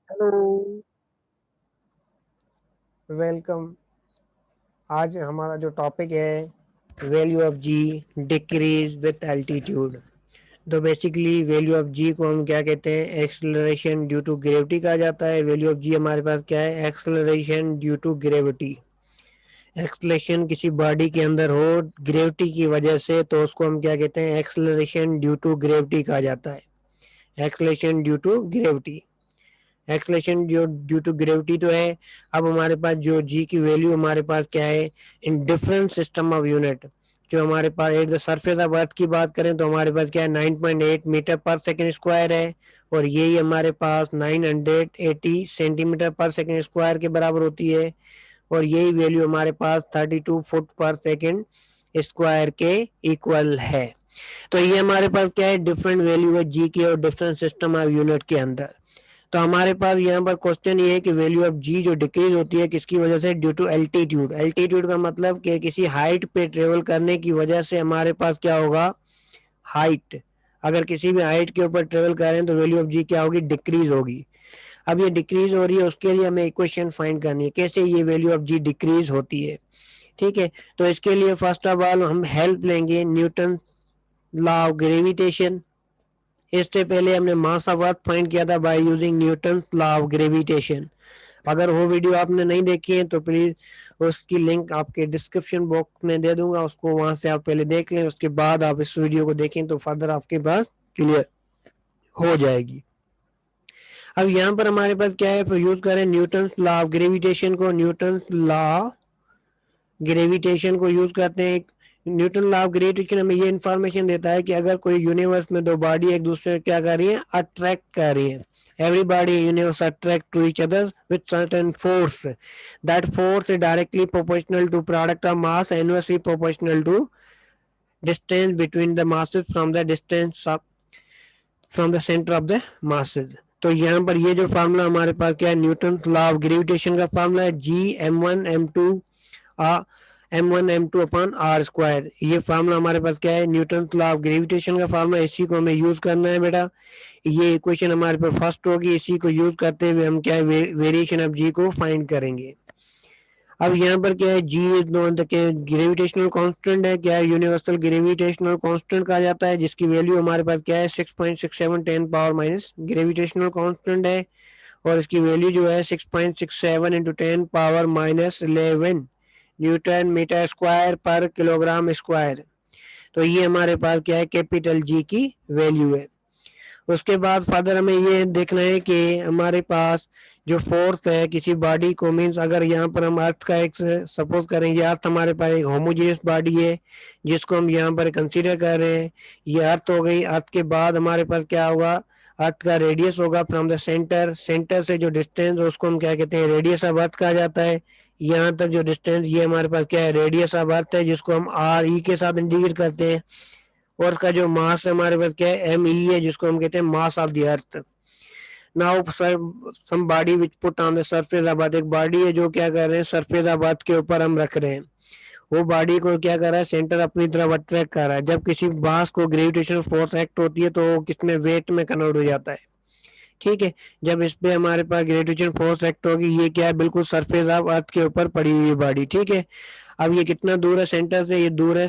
Hello, welcome. आज हमारा जो टॉपिक है value of g decreases with altitude. तो बेसिकली वैल्यू ऑफ जी को हम क्या कहते हैं, एक्सेलरेशन ड्यू टू ग्रेविटी कहा जाता है। वैल्यू ऑफ जी हमारे पास क्या है, acceleration due to gravity. Acceleration किसी बॉडी के अंदर हो ग्रेविटी की वजह से तो उसको हम क्या कहते हैं, एक्सेलरेशन ड्यू टू ग्रेविटी कहा जाता है। Acceleration due to gravity, acceleration जो ड्यू टू ग्रेविटी तो है। अब हमारे पास जो जी की वैल्यू हमारे पास क्या है, in different system of unit. जो हमारे पास at the surface of earth की बात करें तो हमारे पास क्या है, 9.8 मीटर पर सेकेंड स्क्वायर है। और यही हमारे पास 980 सेंटीमीटर पर सेकेंड स्क्वायर के बराबर होती है। और यही वैल्यू हमारे पास 32 फुट पर सेकेंड स्क्वायर के इक्वल है। तो ये हमारे पास क्या है, डिफरेंट वैल्यू है जी के और डिफरेंट सिस्टम ऑफ यूनिट के अंदर। तो हमारे पास यहाँ पर क्वेश्चन ये है कि वैल्यू ऑफ जी जो डिक्रीज होती है किसकी वजह से, ड्यू टू एल्टीट्यूड। एल्टीट्यूड का मतलब कि किसी हाइट पे ट्रेवल करने की वजह से हमारे पास क्या होगा, हाइट। अगर किसी भी हाइट के ऊपर ट्रेवल कर रहे हैं तो वैल्यू ऑफ जी क्या होगी, डिक्रीज होगी। अब ये डिक्रीज हो रही है, उसके लिए हमें इक्वेशन फाइंड करनी है कैसे ये वैल्यू ऑफ जी डिक्रीज होती है। ठीक है, तो इसके लिए फर्स्ट ऑफ ऑल हम हेल्प लेंगे न्यूटन लॉ ऑफ ग्रेविटेशन। इससे पहले हमने मास ऑफ अर्थ फाइंड किया था by using Newton law of gravitation. अगर वो वीडियो आपने नहीं देखी है तो प्लीज उसकी लिंक आपके डिस्क्रिप्शन बॉक्स में दे दूंगा, उसको वहां से आप पहले देख लें, उसके बाद आप इस वीडियो को देखें तो फर्दर आपके पास क्लियर हो जाएगी। अब यहाँ पर हमारे पास क्या है, यूज करें न्यूटन लॉ ऑफ ग्रेविटेशन को। न्यूटन लॉ ग्रेविटेशन को यूज करते हैं। न्यूटन लॉ ऑफ ग्रेविटेशन हमें ये इन्फॉर्मेशन देता है कि अगर कोई यूनिवर्स में दो बॉडी एक दूसरे को क्या कर रही है, अट्रैक्ट कर रही है। Everybody in universe attract to each other with certain force. That force is directly proportional to product of mass and inversely proportional to distance between the masses from the distance of from the center of the masses. तो यहाँ पर ये जो formula हमारे पास क्या है, Newton law of gravitation का फार्मूला है G m1m2 upon r square. ये फार्मूला हमारे पास क्या है, न्यूटन लॉ ऑफ ग्रेविटेशन का फार्मूला। इसी को हमें यूज करना है बेटा। ये इक्वेशन हमारे पास फर्स्ट होगी, इसी को यूज करते हुए हम क्या है, वेरिएशन ऑफ जी को फाइंड करेंगे। अब यहाँ पर क्या है, g is known the gravitational constant है। क्या है, यूनिवर्सल ग्रेविटेशनल कांस्टेंट कहा जाता है, जिसकी वैल्यू हमारे पास क्या है, 6.67 10 पावर माइनस ग्रेविटेशनल कांस्टेंट है। और इसकी वैल्यू जो है 6.67 into 10 power minus 11 newton metre square पर किलोग्राम स्क्वायर। तो ये हमारे पास क्या है, कैपिटल जी की वैल्यू है। उसके बाद फादर हमें ये देखना है कि हमारे पास जो फोर्स है किसी बॉडी को, मीन्स अगर यहाँ पर हम अर्थ का एक सपोज करें, ये अर्थ हमारे पास एक होमोजेनियस बॉडी है जिसको हम यहाँ पर कंसीडर कर रहे हैं। ये अर्थ हो गई। अर्थ के बाद हमारे पास क्या होगा, अर्थ का रेडियस होगा फ्रॉम द सेंटर। सेंटर से जो डिस्टेंस उसको हम क्या कहते हैं, रेडियस ऑफ अर्थ कहा जाता है। यहाँ तक जो डिस्टेंस, ये हमारे पास क्या है, रेडियस ऑफ अर्थ है, जिसको हम आर ई के साथ इंडिकेट करते हैं। और उसका जो मास है हमारे पास क्या है, एम ई है, जिसको हम कहते हैं mass of the earth. Now some body which put on the surface of earth, एक बॉडी है जो क्या कर रहे हैं, सरफेस ऑफ अर्थ के ऊपर हम रख रहे हैं। वो बॉडी को क्या कर रहा है, सेंटर अपनी तरफ अट्रैक्ट कर रहा है। जब किसी मास को ग्रेविटेशनल फोर्स एक्ट होती है तो किसमें, वेट में कन्वर्ट हो जाता है। ठीक है, जब इस पे हमारे पास ग्रेविटेशन फोर्स एक्ट होगी, ये क्या है, बिल्कुल सरफेस ऑफ अर्थ के ऊपर पड़ी हुई बॉडी। ठीक है, अब ये कितना दूर है सेंटर से, ये दूर है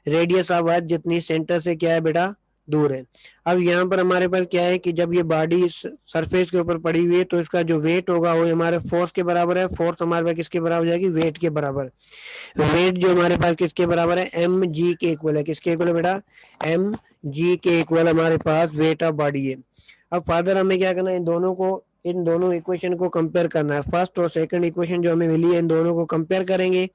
रेडियस ऑफ अर्थ जितनी सेंटर से क्या है बेटा, दूर है। अब यहाँ पर हमारे पास क्या है कि जब ये बॉडी सरफेस के ऊपर पड़ी हुई है तो इसका जो वेट होगा वो हमारे फोर्स के बराबर है। फोर्स हमारे पास किसके बराबर जाएगी, वेट के बराबर। वेट जो हमारे पास किसके बराबर है, एम जी के इक्वल है। किसके इक्वल है बेटा, एम जी के इक्वल हमारे पास वेट ऑफ बॉडी है। अब फादर हमें क्या करना है, इन दोनों इक्वेशन को कंपेयर करना है। फर्स्ट और सेकंड इक्वेशन जो हमें मिली है, इन दोनों को कंपेयर करेंगे।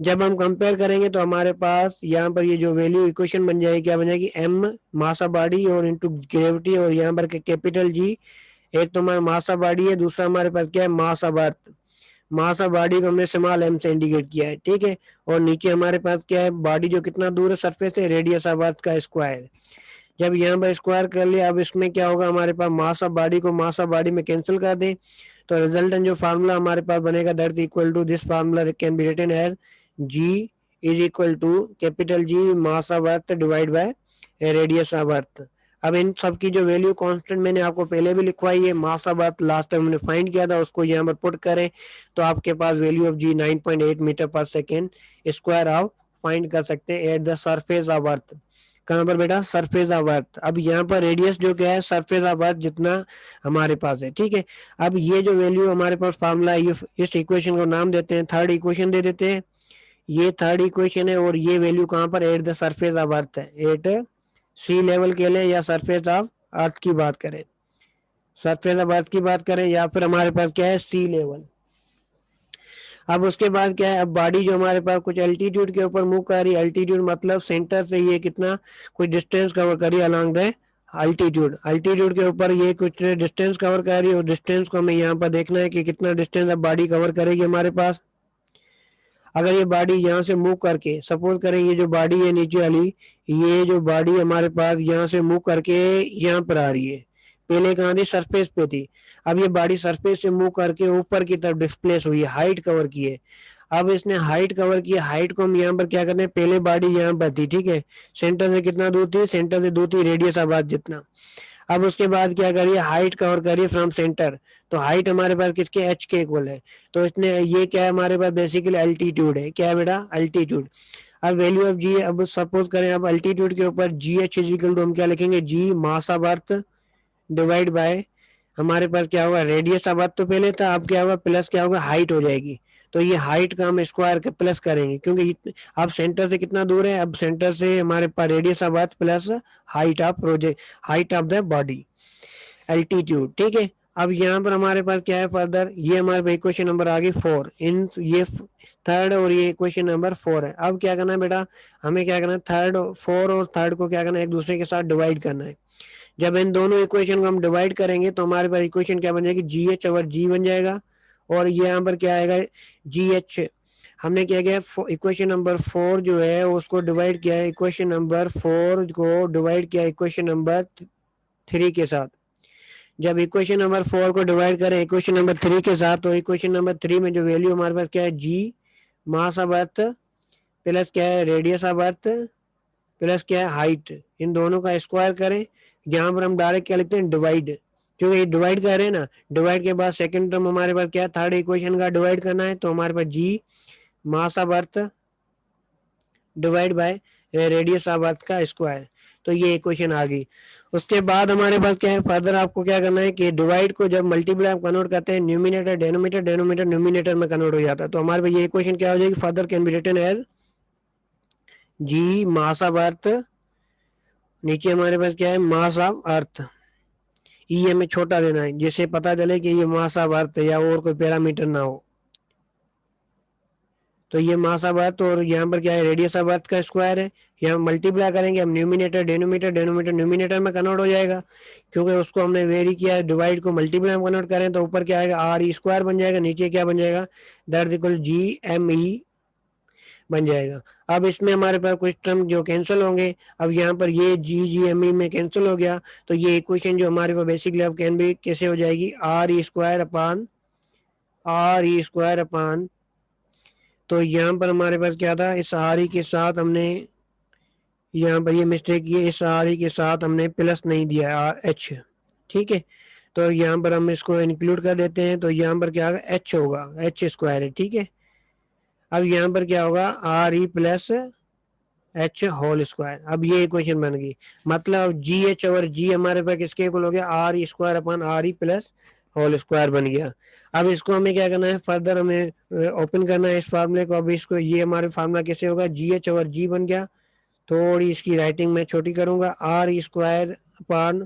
जब हम कंपेयर करेंगे तो हमारे पास यहाँ पर ये जो वैल्यू इक्वेशन बन जाएगी, क्या बन जाएगी, एम मास ऑफ बॉडी और इनटू ग्रेविटी, और यहाँ पर कैपिटल जी। एक तो हमारा मास ऑफ बॉडी है, दूसरा हमारे पास क्या है, मास of earth. Mass of body को हमने स्मॉल एम से इंडिकेट किया है। ठीक है, और नीचे हमारे पास क्या है, बॉडी जो कितना दूर है सरफेस से, रेडियस ऑफ अर्थ का स्क्वायर। जब यहाँ पर स्क्वायर कर लिया, अब इसमें क्या होगा, हमारे पास मास ऑफ बॉडी को मास ऑफ बॉडी में कैंसिल कर दें तो रिजल्टेंट जो फार्मूला हमारे पास बनेगा, that is equal to this formula can be written as g is equal to capital G mass of earth divide by radius of earth. अब इन सब की जो वैल्यू कांस्टेंट मैंने आपको पहले भी लिखवाई है, मास ऑफ अर्थ लास्ट टाइम हमने फाइंड किया था, उसको यहाँ पर पुट करें तो आपके पास वैल्यू ऑफ जी 9.8 मीटर पर सेकेंड स्क्वायर आप फाइंड कर सकते हैं एट द सरफेस ऑफ अर्थ। कहाँ पर बेटा? Surface of earth. अब यहाँ पर रेडियस जो क्या है सरफेस ऑफ अर्थ जितना हमारे पास है, ठीक है। अब ये जो वैल्यू हमारे पास फार्मूला है, ये इस इक्वेशन को नाम देते हैं, थर्ड इक्वेशन दे देते हैं। ये थर्ड इक्वेशन है और ये वैल्यू कहाँ पर? एट द सरफेस ऑफ अर्थ है, एट सी लेवल के लिए या सरफेस ऑफ अर्थ की बात करें, सरफेस ऑफ अर्थ की बात करें, या फिर हमारे पास क्या है? सी लेवल। अब उसके बाद क्या है? अब बॉडी जो हमारे पास कुछ एल्टीट्यूड के ऊपर मूव कर रही है, एल्टीट्यूड मतलब सेंटर से ये कितना कुछ डिस्टेंस कवर कर रही है अलॉन्ग द अल्टीट्यूड, अल्टीट्यूड के ऊपर ये कुछ डिस्टेंस कवर कर रही है, उस डिस्टेंस को हमें यहाँ पर देखना है कि कितना डिस्टेंस अब बॉडी कवर करेगी हमारे पास। अगर ये बॉडी यहाँ से मूव करके, सपोज करें ये जो बॉडी है नीचे वाली, ये जो बॉडी हमारे पास यहाँ से मूव करके यहाँ पर आ रही है, पहले कहाँ थी? सरफेस पे थी। अब ये बॉडी सरफेस से मूव करके ऊपर की तरफ डिस्प्लेस हुई है, हाइट कवर की है। अब इसने हाइट कवर की, हाइट को हम यहाँ पर क्या करते हैं? पहले बॉडी यहाँ पर थी, ठीक है, सेंटर से कितना दूर थी? सेंटर से दूर थी रेडियस ऑफ अर्थ जितना। अब उसके बाद क्या करिए? हाइट कवर करिए फ्रॉम सेंटर, तो हाइट हमारे पास किसके? एच के इक्वल है। तो इसने ये क्या है हमारे पास? बेसिकली अल्टीट्यूड है। क्या है बेटा? अल्टीट्यूड। अब वैल्यू ऑफ जी, अब सपोज करें अब अल्टीट्यूड के ऊपर g h is equal to हम क्या लिखेंगे? G mass of earth divide by हमारे पास क्या होगा? रेडियस ऑफ अर्थ तो पहले था, अब क्या होगा? प्लस क्या होगा? हाइट हो जाएगी। तो ये हाइट का हम स्क्वायर के प्लस करेंगे, क्योंकि अब सेंटर से कितना दूर है? अब सेंटर से हमारे पास radius of earth plus height of project, height of the body, altitude, ठीक है। अब यहाँ पर हमारे पास क्या है फर्दर? ये हमारे पास इक्वेशन नंबर आ गई 4, इन ये थर्ड और ये इक्वेशन नंबर 4 है। अब क्या करना है बेटा? हमें क्या करना है? थर्ड 4 और थर्ड को क्या करना है? एक दूसरे के साथ डिवाइड करना है। जब इन दोनों इक्वेशन को हम डिवाइड करेंगे तो हमारे पास इक्वेशन क्या बन जाएगी? जी एच ओवर जी बन जाएगा, और ये यहाँ पर क्या आएगा? जी एच। हमने क्या किया? इक्वेशन नंबर 4 जो है उसको डिवाइड किया है, इक्वेशन नंबर 4 को डिवाइड किया इक्वेशन नंबर 3 के साथ। जब इक्वेशन नंबर 4 को डिवाइड करें इक्वेशन नंबर 3 के साथ, तो इक्वेशन नंबर 3 में जो वैल्यू हमारे पास क्या है? जी मास ऑफ अर्थ प्लस क्या है? रेडियस ऑफ अर्थ प्लस क्या है? हाइट। इन दोनों का स्क्वायर करें, यहाँ पर हम डायरेक्ट क्या लिखते हैं? डिवाइड, क्योंकि डिवाइड कर रहे हैं ना। डिवाइड के बाद सेकंड टर्म हमारे पास क्या है? थर्ड इक्वेशन का डिवाइड करना है, तो हमारे पास g mass of earth divide by radius of earth का स्क्वायर। तो ये इक्वेशन आ गई। उसके बाद हमारे पास क्या है? फर्दर आपको क्या करना है कि डिवाइड को जब मल्टीप्लाई कन्वर्ट करते हैं न्यूमिनेटर डेनोमिनेटर, डेनोमिनेटर न्यूमिनेटर में कन्वर्ट हो जाता है, तो हमारे पास ये इक्वेशन क्या हो जाएगी? Further can be written as g mass of earth, नीचे हमारे पास क्या है? मास ऑफ अर्थ। ई हमें छोटा देना है जिससे पता चले कि ये मास ऑफ अर्थ है या और कोई पैरामीटर ना हो। तो ये मास ऑफ अर्थ और यहाँ पर क्या है? रेडियस ऑफ अर्थ का स्क्वायर है। यहाँ मल्टीप्लाई करेंगे हम न्यूमिनेटर डेनोमिनेटर, डेनोमिनेटर न्यूमिनेटर में कन्वर्ट हो जाएगा, क्योंकि उसको हमने वेरी किया है। डिवाइड को मल्टीप्लाई में कन्वर्ट करें तो ऊपर क्या आएगा? आर ई स्क्वायर बन जाएगा, नीचे क्या बन जाएगा? That equal G M e बन जाएगा। अब इसमें हमारे पास कुछ टर्म जो कैंसिल होंगे, अब यहाँ पर ये जी जी एम ई में कैंसिल हो गया, तो ये इक्वेशन जो हमारे पास बेसिकली अब कैन भी कैसे हो जाएगी? Are e square upon R e square upon, तो यहाँ पर हमारे पास क्या था? इस आर ई के साथ हमने यहाँ पर ये मिस्टेक की है, इस आर ई के साथ हमने प्लस नहीं दिया आर एच, ठीक है। तो यहाँ पर हम इसको इंक्लूड कर देते हैं, तो यहाँ पर क्या होगा? एच होगा, एच स्क्वायर है, ठीक है। अब यहाँ पर क्या होगा? R e plus h whole square. अब ये इक्वेशन बन गई, मतलब जी एच और जी हमारे पास किसके इक्वल हो गया? R e square upon r e plus whole square बन गया। अब इसको हमें क्या करना है? फर्दर हमें ओपन करना है इस फार्मूले को। अब इसको ये हमारे फार्मूला कैसे होगा? जी एच और जी बन गया, थोड़ी इसकी राइटिंग में छोटी करूंगा, r e square upon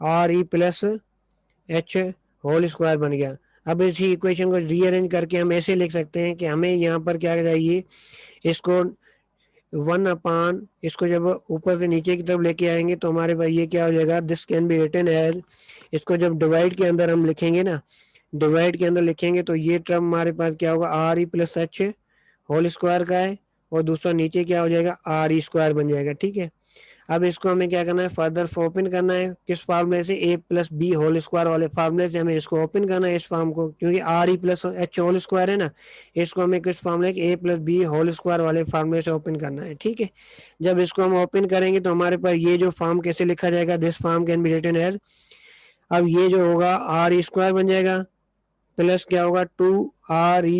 r e plus h whole square बन गया। अब इसी इक्वेशन को रीअरेंज करके हम ऐसे लिख सकते हैं कि हमें यहाँ पर क्या चाहिए? इसको 1 अपान, इसको जब ऊपर से नीचे की तरफ लेके आएंगे तो हमारे पास ये क्या हो जाएगा? This can be written as, इसको जब डिवाइड के अंदर हम लिखेंगे ना, डिवाइड के अंदर लिखेंगे तो ये टर्म हमारे पास क्या होगा? R e plus h whole square का है, और दूसरा नीचे क्या हो जाएगा? आर ई स्क्वायर बन जाएगा, ठीक है। अब इसको हमें क्या करना है, फर्दर ओपन करना है किस फार्मूले से, ए प्लस बी होल स्क्वायर वाले फार्मूले से हमें इसको ओपन करना है इस फॉर्म को, क्योंकि r e plus h whole square है ना, इसको हमें किस फार्मूले a plus b whole square वाले फार्मूले से ओपन करना है। ठीक है, जब इसको हम ओपन करेंगे तो हमारे पास ये जो फॉर्म कैसे लिखा जाएगा, this form can be written as, अब ये जो होगा आर ई स्क्वायर बन जाएगा प्लस क्या होगा 2 RE,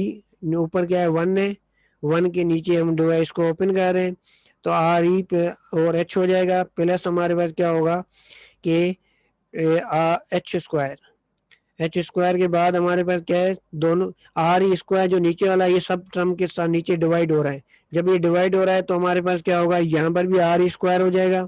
ऊपर क्या है 1 है, 1 के नीचे हम डिवाइस को ओपन कर रहे हैं तो RE पे और H हो जाएगा, प्लस हमारे पास क्या होगा कि H स्क्वायर, H स्क्वायर के बाद हमारे पास क्या है, दोनों RE स्क्वायर जो नीचे वाला ये सब टर्म के साथ नीचे डिवाइड हो रहा है, जब ये डिवाइड हो रहा है तो हमारे पास क्या होगा, यहाँ पर भी RE स्क्वायर हो जाएगा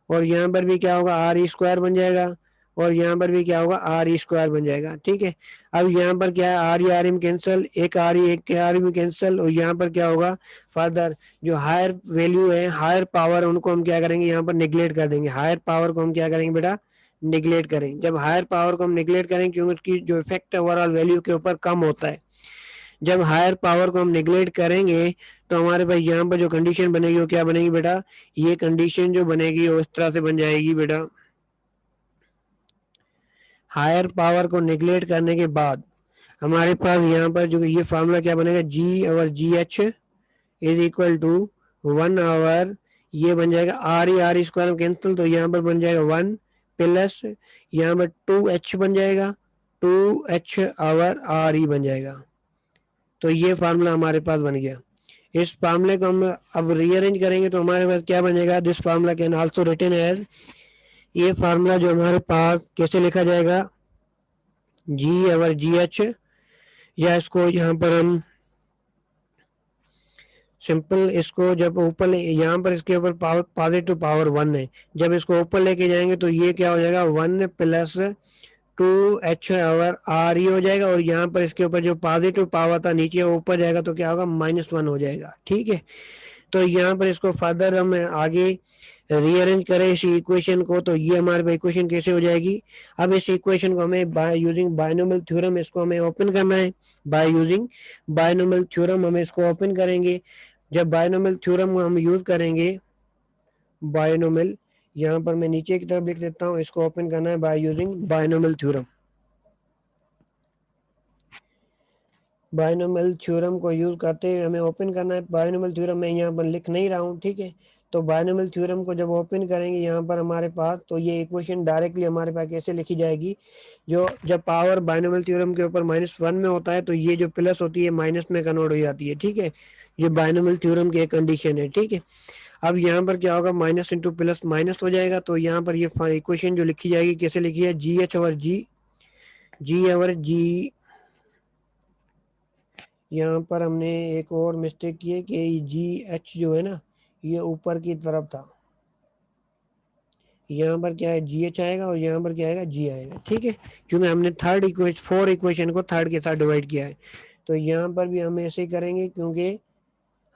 और यहाँ पर भी क्या होगा RE स्क्वायर बन जाएगा और यहाँ पर भी क्या होगा RE स्क्वायर बन जाएगा। ठीक है, अब यहाँ पर क्या है RE में कैंसिल, एक RE एक RE में कैंसिल, और यहाँ पर क्या होगा फर्दर जो हायर वैल्यू है, हायर पावर, उनको हम क्या करेंगे यहाँ पर निगलेक्ट कर देंगे, हायर पावर को हम क्या करेंगे बेटा, निगलेक्ट करेंगे। जब हायर पावर को हम निगलेक्ट करेंगे क्योंकि उसकी जो इफेक्ट है ओवरऑल वैल्यू के ऊपर कम होता है, जब हायर पावर को हम निगलेक्ट करेंगे तो हमारे पास यहाँ पर जो कंडीशन बनेगी वो क्या बनेगी बेटा, ये कंडीशन जो बनेगी वो इस तरह से बन जाएगी बेटा, हायर पावर को निगलेक्ट करने के बाद हमारे पास यहाँ पर जो ये फार्मूला क्या बनेगा, जी और g h is equal to 1 ये बन जाएगा RE स्क्वायर कैंसिल तो यहाँ पर बन जाएगा 1 प्लस यहाँ पर 2H बन जाएगा, 2H RE बन जाएगा। तो ये फार्मूला हमारे पास बन गया। इस फार्मूले को हम अब रीअरेंज करेंगे तो हमारे पास क्या बनेगा, this formula can also written as, ये फार्मूला जो हमारे पास कैसे लिखा जाएगा, जी और जी एच, या इसको यहाँ पर हम सिंपल इसको जब ऊपर यहाँ पर इसके ऊपर पावर पॉजिटिव पावर 1 है, जब इसको ऊपर लेके जाएंगे तो ये क्या हो जाएगा 1 प्लस 2H RE हो जाएगा, और यहाँ पर इसके ऊपर जो पॉजिटिव पावर था नीचे ऊपर जाएगा तो क्या होगा -1 हो जाएगा। ठीक है, तो यहाँ पर इसको फर्दर हम आगे रीअरेंज करें इस इक्वेशन को तो ये हमारे पास इक्वेशन कैसे हो जाएगी, अब इस इक्वेशन को हमें बाय यूजिंग बायनोमियल थ्योरम इसको हमें ओपन करना है, बाय यूजिंग बायनोमियल थ्योरम हम इसको ओपन करेंगे। जब बायनोमियल थ्योरम हम यूज करेंगे, बायनोमियल यहाँ पर मैं नीचे की तरफ लिख देता हूँ, इसको ओपन करना है by using binomial theorem. Binomial theorem को यूज करते हुए हमें ओपन करना है बायनोमियल थ्योरम, मैं यहाँ पर लिख नहीं रहा हूँ। ठीक है, तो बायनोमियल थ्योरम को जब ओपन करेंगे यहाँ पर हमारे पास तो ये इक्वेशन डायरेक्टली हमारे पास कैसे लिखी जाएगी, जो जब पावर बायनोमियल थ्योरम के ऊपर -1 में होता है तो ये जो प्लस होती है माइनस में कन्वर्ट हो जाती है। ठीक है, ये बायनोमियल थ्योरम की एक कंडीशन है। ठीक है, अब यहाँ पर क्या होगा माइनस इंटू प्लस माइनस हो जाएगा, तो यहाँ पर ये इक्वेशन जो लिखी जाएगी कैसे लिखी है, जी एच और जी, यहाँ पर हमने एक और मिस्टेक की है कि जी एच जो है ना ये ऊपर की तरफ था, यहाँ पर क्या है जी एच आएगा और यहाँ पर क्या आएगा जी आएगा। ठीक है, क्योंकि हमने फोर इक्वेशन को थर्ड के साथ डिवाइड किया है, तो यहाँ पर भी हम ऐसे ही करेंगे क्योंकि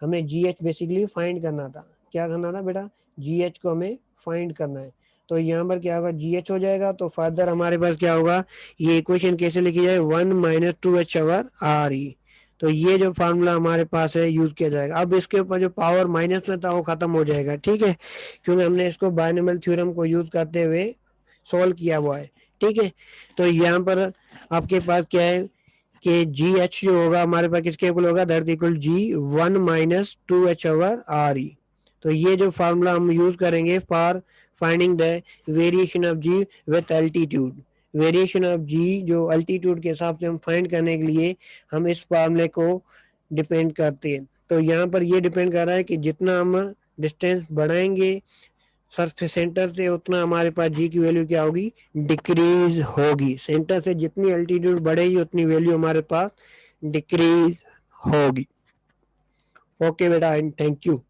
हमें जी एच बेसिकली फाइंड करना था। क्या करना था बेटा, जी एच को हमें फाइंड करना है, तो यहाँ पर क्या होगा जी एच हो जाएगा, तो फर्दर हमारे पास क्या होगा, ये इक्वेशन कैसे लिखी जाए 1 - 2H RE, तो ये जो फार्मूला हमारे पास है यूज किया जाएगा। अब इसके ऊपर जो पावर माइनस में था वो खत्म हो जाएगा। ठीक है, क्योंकि हमने इसको बायनोमियल थ्योरम को यूज करते हुए सोल्व किया हुआ है। ठीक है, तो यहाँ पर आपके पास क्या है कि जी एच जो होगा हमारे पास किसके इक्वल होगा, that equal ji 1 - 2H RE, तो ये जो फार्मूला हम यूज करेंगे for finding the variation of g with altitude, variation of g जो अल्टीट्यूड के हिसाब से हम फाइंड करने के लिए हम इस फार्मूले को डिपेंड करते हैं। तो यहाँ पर ये डिपेंड कर रहा है कि जितना हम डिस्टेंस बढ़ाएंगे सरफेस सेंटर से उतना हमारे पास जी की वैल्यू क्या होगी, डिक्रीज होगी। सेंटर से जितनी अल्टीट्यूड बढ़ेगी उतनी वैल्यू हमारे पास डिक्रीज होगी। ओके बेटा, एंड थैंक यू।